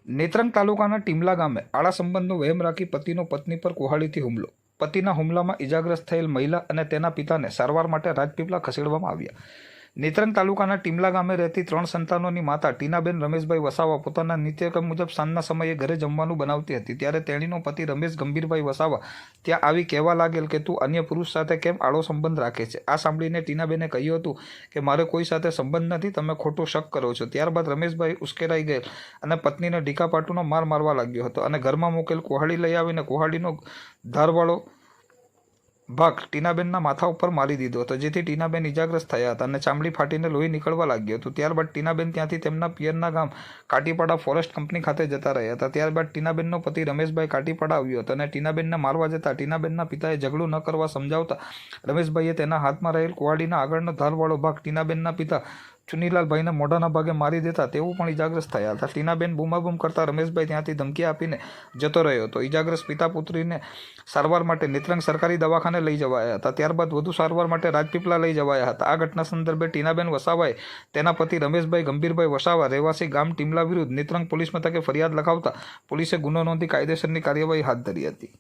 નેત્રંગ તાલુકાના ટીમલા ગામે આળા સંબંધનો વહેમ રાખી પતિનો પત્ની પર કુહાડીથી હુમલો. પતિના હુમલામાં ઇજાગ્રસ્ત થયેલ મહિલા અને તેના પિતાને સારવાર માટે રાજપીપળા ખસેડવામાં આવ્યા. નેત્રંગ તાલુકાના ટીમલા ગામે રહેતી 3 સંતાનોની માતા ટીનાબેન રમેશભાઈ વસાવા પોતાના નિત્યક્રમ મુજબ સાંજના સમયે ઘરે જમવાનું બનાવતી હતી. ત્યારે તેણીનો પતિ રમેશ ગંભીરભાઈ વસાવા ત્યાં આવી કહેવા લાગેલ કે તું અન્ય પુરુષ સાથે કેમ આડો સંબંધ રાખે છે. આ સાંભળીને ટીનાબેને કહ્યું હતું કે મારે કોઈ સાથે સંબંધ નથી, તમે ખોટો શક કરો છો. ત્યારબાદ રમેશભાઈ ઉશ્કેરાઈ ગયેલ અને પત્નીને ઢીકાપાટુનો માર મારવા લાગ્યો હતો અને ઘરમાં મૂકેલ કુહાડી લઈ આવીને કુહાડીનો ધારવાળો ભાગ ટીનાબેનના માથા ઉપર મારી દીધો હતો, જેથી ટીનાબેન ઇજાગ્રસ્ત થયા હતા અને ચામડી ફાટીને લોહી નીકળવા લાગ્યું હતું. ત્યારબાદ ટીનાબેન ત્યાંથી તેમના પિયરના ગામ કાટીપાડા ફોરેસ્ટ કંપની ખાતે જતા રહ્યા હતા. ત્યારબાદ ટીનાબેનનો પતિ રમેશભાઈ કાટીપાડા આવ્યો હતો અને ટીનાબેનને મારવા જતા ટીનાબેનના પિતાએ ઝઘડું ન કરવા સમજાવતા રમેશભાઈએ તેના હાથમાં રહેલ કુહાડીના આગળનો ધારવાળો ભાગ ટીનાબેનના પિતા ચુનીલાલભાઈને મોઢાના ભાગે મારી દેતા તેઓ પણ ઇજાગ્રસ્ત થયા હતા. ટીનાબેન બૂમાબૂમ કરતા રમેશભાઈ ત્યાંથી ધમકી આપીને જતો રહ્યો હતો. ઇજાગ્રસ્ત પિતા પુત્રીને સારવાર માટે નેત્રંગ સરકારી દવાખાને લઈ જવાયા હતા. ત્યારબાદ વધુ સારવાર માટે રાજપીપળા લઈ જવાયા હતા. આ ઘટના સંદર્ભે ટીનાબેન વસાવાએ તેના પતિ રમેશભાઈ ગંભીરભાઈ વસાવા રહેવાસી ગામ ટીમલા વિરુદ્ધ નેત્રંગ પોલીસ મથકે ફરિયાદ લખાવતા પોલીસે ગુનો નોંધી કાયદેસરની કાર્યવાહી હાથ ધરી હતી.